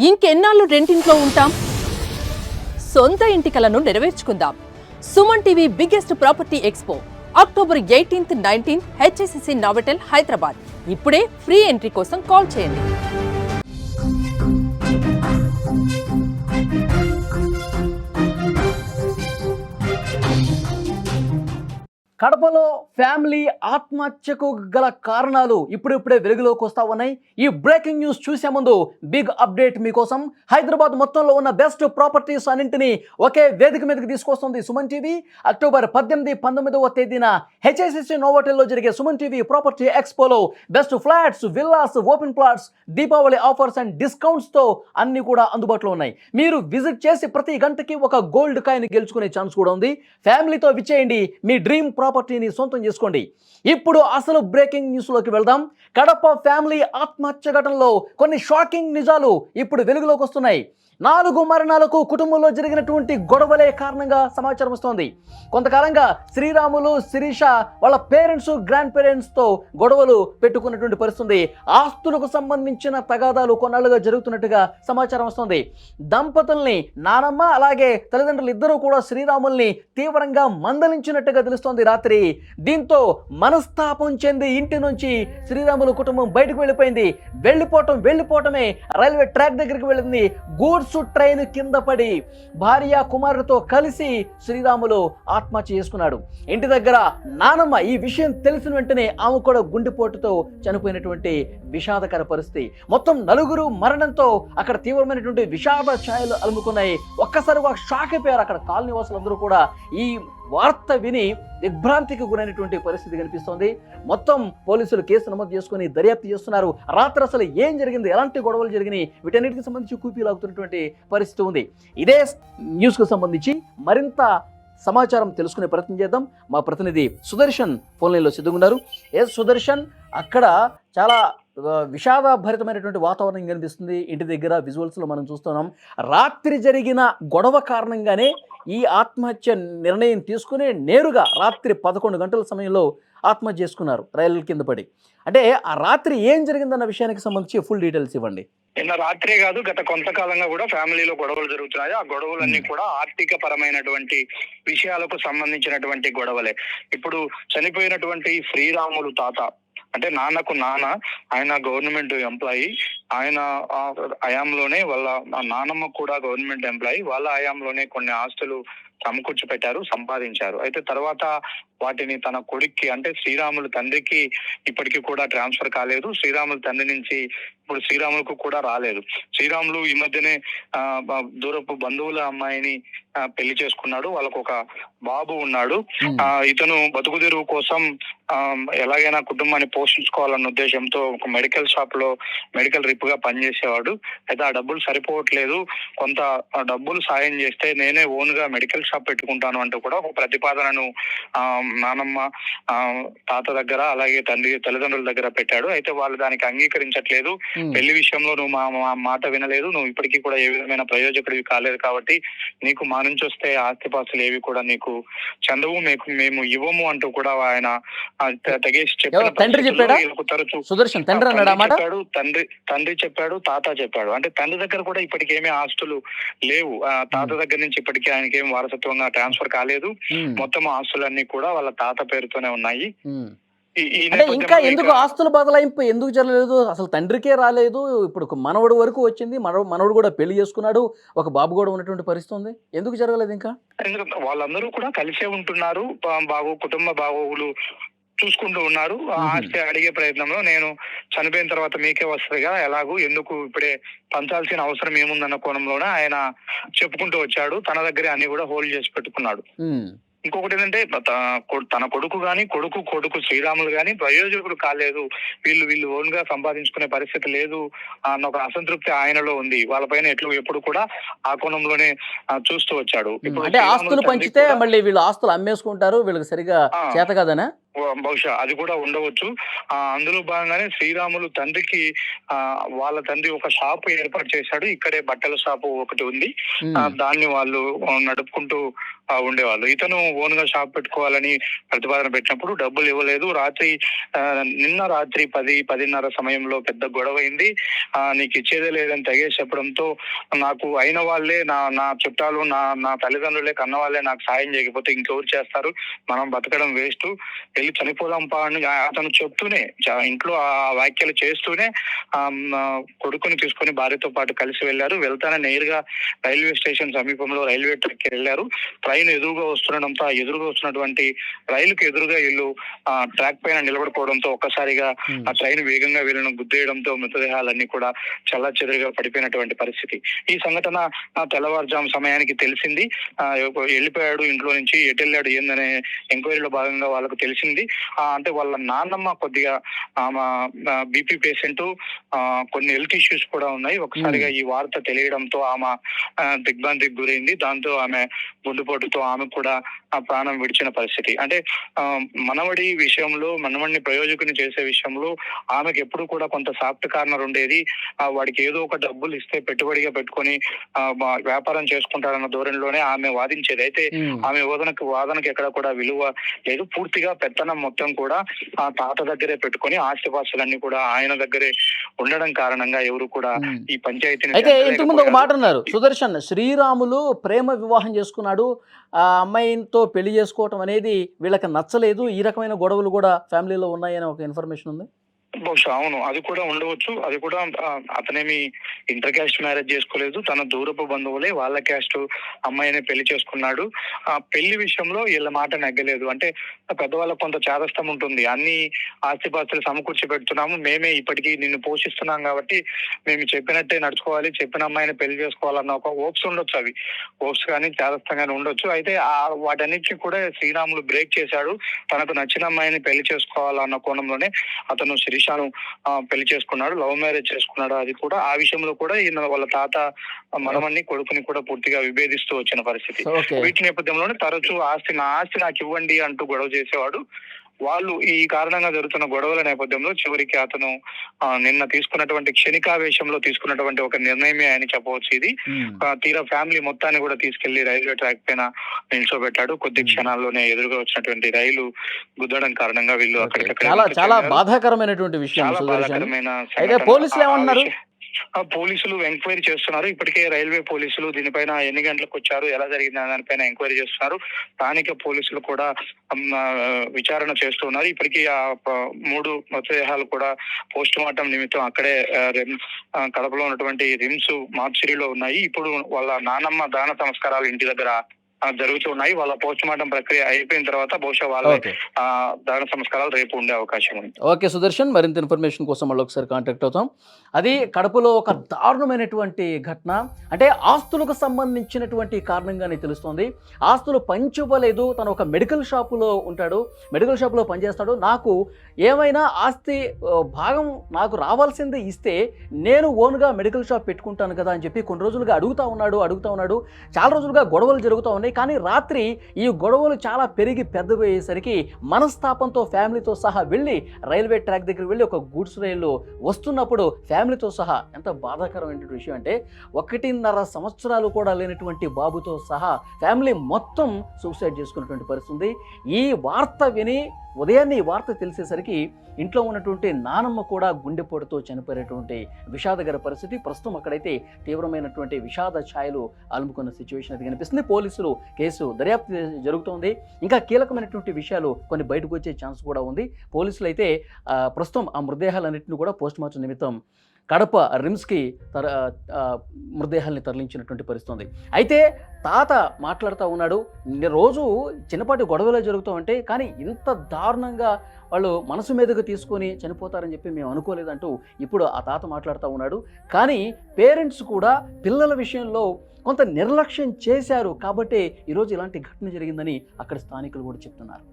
ఇంకెన్నాళ్ళు రెంటింట్లో ఉంటాం? సొంత ఇంటి కలను నెరవేర్చుకుందాం. Suman TV biggest property expo October 18th, 19th HSCC Novotel Hyderabad. ఇప్పుడే ఫ్రీ ఎంట్రీ కోసం కాల్ చేయండి. కడపలో ఫ్యామిలీ ఆత్మహత్యకు గల కారణాలు ఇప్పుడిప్పుడే వెలుగులోకి వస్తా ఉన్నాయి. ఈ బ్రేకింగ్ న్యూస్ చూసే ముందు బిగ్ అప్డేట్ మీకోసం. హైదరాబాద్ మొత్తంలో ఉన్న బెస్ట్ ప్రాపర్టీస్ అన్నింటినీ ఒకే వేదిక మీదకి తీసుకొస్తుంది సుమన్ టీవీ. అక్టోబర్ 18, 19వ తేదీన హెచ్ఎస్సిసి నోవోటెల్లో జరిగే సుమన్ టీవీ ప్రాపర్టీ ఎక్స్పోలో best flats, villas, open plots, Deepavali offers and డిస్కౌంట్స్తో అన్ని కూడా అందుబాటులో ఉన్నాయి. మీరు విజిట్ చేసి ప్రతి గంటకి ఒక గోల్డ్ కాయిన్ గెలుచుకునే ఛాన్స్ కూడా ఉంది. ఫ్యామిలీతో విచ్చేయండి, మీ డ్రీమ్ ప్రాపర్టీని సొంతం చేసుకోండి. ఇప్పుడు అసలు బ్రేకింగ్ న్యూస్లోకి వెళ్దాం. కడప ఫ్యామిలీ ఆత్మహత్య ఘటనలో కొన్ని షాకింగ్ నిజాలు ఇప్పుడు వెలుగులోకి వస్తున్నాయి. 4 మరణాలకు కుటుంబంలో జరిగినటువంటి గొడవలే కారణంగా సమాచారం వస్తోంది. కొంతకాలంగా శ్రీరాములు, శిరీష వాళ్ళ పేరెంట్స్, గ్రాండ్ పేరెంట్స్తో గొడవలు పెట్టుకున్నటువంటి పరిస్థితి. ఆస్తులకు సంబంధించిన తగాదాలు కొన్నాళ్ళుగా జరుగుతున్నట్టుగా సమాచారం వస్తోంది. దంపతుల్ని నానమ్మ అలాగే తల్లిదండ్రులు ఇద్దరూ కూడా శ్రీరాముల్ని తీవ్రంగా మందలించినట్టుగా తెలుస్తోంది రాత్రి. దీంతో మనస్తాపం చెంది ఇంటి నుంచి శ్రీరాములు కుటుంబం బయటకు వెళ్ళిపోయింది. వెళ్ళిపోవటమే రైల్వే ట్రాక్ దగ్గరికి వెళ్ళింది. గూడ్స్ ట్రైన్ కింద పడి భార్య కుమారుడితో కలిసి శ్రీరాములు ఆత్మహత్య చేసుకున్నాడు. ఇంటి దగ్గర నానమ్మ ఈ విషయం తెలిసిన వెంటనే ఆమె కూడా గుండెపోటుతో చనిపోయినటువంటి విషాదకర పరిస్థితి. మొత్తం 4 మరణంతో అక్కడ తీవ్రమైనటువంటి విషాద ఛాయలు అలుముకున్నాయి. ఒక్కసారిగా షాక్ అయిపోయారు అక్కడ కాలనీ వాసులందరూ కూడా. ఈ వార్త విని దిగ్భ్రాంతికి గురైనటువంటి పరిస్థితి కనిపిస్తోంది. మొత్తం పోలీసులు కేసు నమోదు చేసుకుని దర్యాప్తు చేస్తున్నారు. రాత్రి అసలు ఏం జరిగింది, ఎలాంటి గొడవలు జరిగినాయి, వీటన్నిటికి సంబంధించి కూపీలాగుతున్నటువంటి పరిస్థితి ఉంది. ఇదే న్యూస్కు సంబంధించి మరింత సమాచారం తెలుసుకునే ప్రయత్నం చేద్దాం. మా ప్రతినిధి సుదర్శన్ ఫోన్ లైన్లో సిద్ధంగా ఉన్నారు. సుదర్శన్, అక్కడ చాలా విషాదభరితమైనటువంటి వాతావరణం కనిపిస్తుంది. ఇంటి దగ్గర విజువల్స్లో మనం చూస్తున్నాం. రాత్రి జరిగిన గొడవ కారణంగానే ఈ ఆత్మహత్య నిర్ణయం తీసుకుని నేరుగా రాత్రి 11 గంటల సమయంలో ఆత్మహత్య చేసుకున్నారు రైలు కింద పడి. అంటే ఆ రాత్రి ఏం జరిగిందన్న విషయానికి సంబంధించి ఫుల్ డీటెయిల్స్ ఇవ్వండి. నిన్న రాత్రే కాదు, గత కొంతకాలంగా కూడా ఫ్యామిలీలో గొడవలు జరుగుతున్నాయి. ఆ గొడవలన్నీ కూడా ఆర్థిక పరమైనటువంటి విషయాలకు సంబంధించినటువంటి గొడవలే. ఇప్పుడు చనిపోయినటువంటి శ్రీరాములు తాత అంటే నాన్నకు నాన్న, ఆయన గవర్నమెంట్ ఎంప్లాయీ. ఆయన హయాంలోనే వాళ్ళ నానమ్మ కూడా గవర్నమెంట్ ఎంప్లాయీ. వాళ్ళ హయాంలోనే కొన్ని ఆస్తులు సమకూర్చి పెట్టారు, సంపాదించారు. అయితే తర్వాత వాటిని తన కొడుక్కి అంటే శ్రీరాములు తండ్రికి ఇప్పటికీ కూడా ట్రాన్స్ఫర్ కాలేదు. శ్రీరాములు తండ్రి నుంచి ఇప్పుడు శ్రీరాములకు కూడా రాలేదు. శ్రీరాములు ఈ మధ్యనే దూరపు బంధువుల అమ్మాయిని పెళ్లి చేసుకున్నాడు. వాళ్ళకు ఒక బాబు ఉన్నాడు. ఇతను బతుకు తెరువు కోసం ఎలాగైనా కుటుంబాన్ని పోషించుకోవాలన్న ఉద్దేశంతో ఒక మెడికల్ షాప్ లో మెడికల్ రిప్ గా పనిచేసేవాడు. అయితే ఆ డబ్బులు సరిపోవట్లేదు, కొంత డబ్బులు సాయం చేస్తే నేనే ఓన్ గా మెడికల్ షాప్ పెట్టుకుంటాను అంటూ కూడా ఒక ప్రతిపాదనను నానమ్మ తాత దగ్గర అలాగే తల్లిదండ్రుల దగ్గర పెట్టాడు. అయితే వాళ్ళు దానికి అంగీకరించట్లేదు. పెళ్లి విషయంలో నువ్వు మా మాట వినలేదు, నువ్వు ఇప్పటికీ కూడా ఏ విధమైన ప్రయోజకుడివి కాలేదు, కాబట్టి నీకు మా నుంచి వస్తే ఆస్తిపాస్తులు ఏవి కూడా నీకు చందవు, మేము ఇవ్వము అంటూ కూడా ఆయన తెగేసి చెప్పాడు. తండ్రి చెప్పాడు, తాత చెప్పాడు. అంటే తండ్రి దగ్గర కూడా ఇప్పటికేమీ ఆస్తులు లేవు. తాత దగ్గర నుంచి ఇప్పటికీ ఆయనకి ఏం వారసత్వంగా ట్రాన్స్ఫర్ కాలేదు. మొత్తం ఆస్తులన్నీ కూడా వాళ్ళ తాత పేరుతోనే ఉన్నాయి. అంటే ఇంకా ఎందుకు ఆస్తుల బదలాయింపు ఎందుకు జరగలేదు? అసలు తండ్రికే రాలేదు, ఇప్పుడు మనవడు వరకు వచ్చింది. మనవడు కూడా పెళ్లి చేసుకున్నాడు, ఒక బాబు కూడా ఉన్నటువంటి పరిస్థితి ఉంది. ఎందుకు జరగలేదు ఇంకా? వాళ్ళందరూ కూడా కలిసే ఉంటున్నారు, కుటుంబ బాగోగులు చూసుకుంటూ ఉన్నారు. ఆస్తి అడిగే ప్రయత్నంలో నేను చనిపోయిన తర్వాత మీకే వస్తుందిగా, ఎలాగూ ఎందుకు ఇప్పుడే పంచాల్సిన అవసరం ఏముందన్న కోణంలోనే ఆయన చెప్పుకుంటూ వచ్చాడు. తన దగ్గరే అన్ని కూడా హోల్డ్ చేసి పెట్టుకున్నాడు. ఇంకొకటి ఏంటంటే తన కొడుకు శ్రీరాములు గాని ప్రయోజకుడు కాలేదు, వీళ్ళు ఓన్ గా సంపాదించుకునే పరిస్థితి లేదు అన్న ఒక అసంతృప్తి ఆయనలో ఉంది. వాళ్ళపైన ఎప్పుడు కూడా ఆ కోణంలోనే చూస్తూ వచ్చాడు. అంటే ఆస్తులు పంచితే మళ్ళీ వీళ్ళు ఆస్తులు అమ్మేసుకుంటారు, వీళ్ళకి సరిగా చేత కాదనా? బహుశా అది కూడా ఉండవచ్చు. అందులో భాగంగానే శ్రీరాములు తండ్రికి వాళ్ళ తండ్రి ఒక షాప్ ఏర్పాటు చేశాడు. ఇక్కడే బట్టల షాపు ఒకటి ఉంది. దాన్ని వాళ్ళు నడుపుకుంటూ ఉండేవాళ్ళు. ఇతను ఓన్ గా షాప్ పెట్టుకోవాలని ప్రతిపాదన పెట్టినప్పుడు డబ్బులు ఇవ్వలేదు. నిన్న రాత్రి 10-10:30 సమయంలో పెద్ద గొడవ అయింది. నీకు ఇచ్చేదే లేదని తెగేసి చెప్పడంతో నాకు అయిన వాళ్ళే నా చుట్టాలు నా తల్లిదండ్రులే కన్న వాళ్ళే నాకు సాయం చేయకపోతే ఇంకెవరు చేస్తారు, మనం బతకడం వేస్ట్, వెళ్ళి చనిపోదాం పా అని అతను చెప్తూనే ఇంట్లో ఆ వ్యాఖ్యలు చేస్తూనే కొడుకుని తీసుకుని భార్యతో పాటు కలిసి వెళ్లారు. వెళ్తానే నేరుగా రైల్వే స్టేషన్ సమీపంలో రైల్వే ట్రాక్ కి వెళ్లారు. ట్రైన్ ఎదురుగా వస్తుండడంతో ఆ ఎదురుగా వస్తున్నటువంటి రైలుకు ఎదురుగా వీళ్ళు ట్రాక్ పైన నిలబడిపోవడంతో ఒక్కసారిగా ఆ ట్రైన్ వేగంగా వీళ్ళను గుద్దేయడంతో మృతదేహాలన్నీ కూడా చల్లాచెదురుగా పడిపోయినటువంటి పరిస్థితి. ఈ సంఘటన తెల్లవారుజాము సమయానికి తెలిసింది. వెళ్ళిపోయాడు ఇంట్లో నుంచి, ఎటు వెళ్ళాడు ఏందనే ఎంక్వైరీలో భాగంగా వాళ్ళకు తెలిసింది. అంటే వాళ్ళ నాన్నమ్మ కొద్దిగా బీపీ పేషెంట్, కొన్ని హెల్త్ ఇష్యూస్ కూడా ఉన్నాయి. ఒకసారిగా ఈ వార్త తెలియడంతో ఆమె దిగ్భ్రాంతికి గురైంది. దాంతో ఆమె గుండెపోటుతో ఆమె కూడా ప్రాణం విడిచిన పరిస్థితి. అంటే మనవడి విషయంలో, మనవడిని ప్రయోజకుని చేసే విషయంలో ఆమెకు ఎప్పుడు కూడా కొంత సాఫ్ట్ కార్నర్ ఉండేది. వాడికి ఏదో ఒక డబ్బులు ఇస్తే పెట్టుబడిగా పెట్టుకొని వ్యాపారం చేసుకుంటారన్న ధోరణిలోనే ఆమె వాదించేది. అయితే ఆమె వాదనకు ఎక్కడ కూడా విలువ లేదు. పూర్తిగా పెత్తనం మొత్తం కూడా ఆ తాత దగ్గరే పెట్టుకొని ఆస్తిపాస్తులన్నీ కూడా ఆయన దగ్గరే ఉండడం కారణంగా ఎవరు కూడా ఈ పంచాయతీని. అయితే ఇంతకుముందు ఒక మాట అన్నారు సుదర్శన్, శ్రీరాములు ప్రేమ వివాహం చేసుకున్నాడు, ఆ అమ్మాయితో పెళ్లి చేసుకోవటం అనేది వీళ్ళకి నచ్చలేదు, ఈ రకమైన గొడవలు కూడా ఫ్యామిలీలో ఉన్నాయని ఒక ఇన్ఫర్మేషన్ ఉంది. బహుశా అవును, అది కూడా ఉండవచ్చు. అది కూడా అతనేమి ఇంటర్ క్యాస్ట్ మ్యారేజ్ చేసుకోలేదు, తన దూరపు బంధువులే వాళ్ళ క్యాస్ట్ అమ్మాయిని పెళ్లి చేసుకున్నాడు. ఆ పెళ్లి విషయంలో వీళ్ళ మాట నెగ్గలేదు. అంటే పెద్దవాళ్ళకు కొంత చాదస్తం ఉంటుంది. అన్ని ఆస్తిపాస్తులు సమకూర్చి పెడుతున్నాము, మేమే ఇప్పటికీ నిన్ను పోషిస్తున్నాం కాబట్టి మేము చెప్పినట్టే నడుచుకోవాలి, చెప్పిన అమ్మాయిని పెళ్లి చేసుకోవాలన్న ఒక హోప్స్ ఉండొచ్చు. అవి హోప్స్ కానీ చాదస్తం కానీ ఉండొచ్చు. అయితే వాటన్నిటిని కూడా శ్రీరాములు బ్రేక్ చేశాడు. తనకు నచ్చిన అమ్మాయిని పెళ్లి చేసుకోవాలన్న కోణంలోనే అతను శిరీషను పెళ్లి చేసుకున్నాడు, లవ్ మ్యారేజ్ చేసుకున్నాడు. అది కూడా ఆ విషయంలో కూడా ఈయన వాళ్ళ తాత మనవన్ని కొడుకుని కూడా పూర్తిగా విభేదిస్తూ వచ్చిన పరిస్థితి. వీటి నేపథ్యంలోనే తరచూ నా ఆస్తి నాకు ఇవ్వండి అంటూ గొడవ చేసేవాడు. వాళ్ళు ఈ కారణంగా జరుగుతున్న గొడవల నేపథ్యంలో చివరికి అతను నిన్న తీసుకున్నటువంటి క్షణికావేశంలో తీసుకున్నటువంటి ఒక నిర్ణయమే అని చెప్పవచ్చు. ఇది తీరా ఫ్యామిలీ మొత్తాన్ని కూడా తీసుకెళ్లి రైల్వే ట్రాక్ పైన నిల్చోబెట్టాడు. కొద్ది క్షణాల్లోనే ఎదురుగా వచ్చినటువంటి రైలు గుద్దడం కారణంగా వీళ్ళు అక్కడికక్కడ చాలా బాధాకరమైనటువంటి విషయం. అయితే పోలీసులు ఏమన్నారు? పోలీసులు ఎంక్వైరీ చేస్తున్నారు. ఇప్పటికే రైల్వే పోలీసులు దీనిపైన ఎన్ని గంటలకు వచ్చారు, ఎలా జరిగింది దానిపైన ఎంక్వైరీ చేస్తున్నారు. స్థానిక పోలీసులు కూడా విచారణ చేస్తున్నారు. ఇప్పటికీ ఆ 3 మృతదేహాలు కూడా పోస్ట్ మార్టం నిమిత్తం అక్కడే కడపలో ఉన్నటువంటి రిమ్స్ మార్చిరీలో ఉన్నాయి. ఇప్పుడు వాళ్ళ నానమ్మ దాన సంస్కారాలు ఇంటి దగ్గర జరుగుతున్నాయి. వాళ్ళ పోస్ట్ మార్టం ప్రక్రియ అయిపోయిన తర్వాత బహుశా వాళ్ళ దాన సంస్కారాలు రేపు ఉండే అవకాశం ఉంది. ఓకే సుదర్శన్, మరింత ఇన్ఫర్మేషన్ కోసం మళ్ళీ ఒకసారి కాంటాక్ట్ అవుతాం. అది కడపలో ఒక దారుణమైనటువంటి ఘటన. అంటే ఆస్తులకు సంబంధించినటువంటి కారణంగానే తెలుస్తోంది. ఆస్తులు పంచివ్వలేదు. తను ఒక మెడికల్ షాపులో ఉంటాడు, మెడికల్ షాపులో పనిచేస్తాడు. నాకు ఏమైనా ఆస్తి భాగం నాకు రావాల్సింది ఇస్తే నేను ఓన్గా మెడికల్ షాప్ పెట్టుకుంటాను కదా అని చెప్పి కొన్ని రోజులుగా అడుగుతా ఉన్నాడు. చాలా రోజులుగా గొడవలు జరుగుతూ ఉన్నాయి. కానీ రాత్రి ఈ గొడవలు చాలా పెరిగి పెద్దపోయేసరికి మనస్తాపంతో ఫ్యామిలీతో సహా వెళ్ళి రైల్వే ట్రాక్ దగ్గర వెళ్ళి ఒక గూడ్స్ రైలు వస్తున్నప్పుడు ఫ్యామిలీతో సహా, ఎంత బాధాకరమైన విషయం అంటే 1.5 సంవత్సరాలు కూడా లేనటువంటి బాబుతో సహా ఫ్యామిలీ మొత్తం సూసైడ్ చేసుకున్నటువంటి పరిస్థితి. ఈ వార్త విని ఉదయాన్నే ఈ వార్త తెలిసేసరికి ఇంట్లో ఉన్నటువంటి నానమ్మ కూడా గుండెపోటుతో చనిపోయినటువంటి విషాదకర పరిస్థితి. ప్రస్తుతం అక్కడైతే తీవ్రమైనటువంటి విషాద ఛాయలు అలుముకున్న సిచ్యువేషన్ అయితే కనిపిస్తుంది. పోలీసులు కేసు దర్యాప్తు జరుగుతోంది. ఇంకా కీలకమైనటువంటి విషయాలు కొన్ని బయటకు వచ్చే ఛాన్స్ కూడా ఉంది. పోలీసులు అయితే ప్రస్తుతం ఆ మృతదేహాలన్నింటినీ కూడా పోస్ట్ మార్టం నిమిత్తం కడప రిమ్స్కి మృతదేహాల్ని తరలించినటువంటి పరిస్థితి. అయితే తాత మాట్లాడుతూ ఉన్నాడు, రోజు చిన్నపాటి గొడవలు జరుగుతూ ఉంటాయి, కానీ ఇంత దారుణంగా వాళ్ళు మనసు మీదకు తీసుకొని చనిపోతారని చెప్పి మేము అనుకోలేదంటూ ఇప్పుడు ఆ తాత మాట్లాడుతూ ఉన్నాడు. కానీ పేరెంట్స్ కూడా పిల్లల విషయంలో కొంత నిర్లక్ష్యం చేశారు కాబట్టే ఈరోజు ఇలాంటి ఘటన జరిగిందని అక్కడ స్థానికులు కూడా చెప్తున్నారు.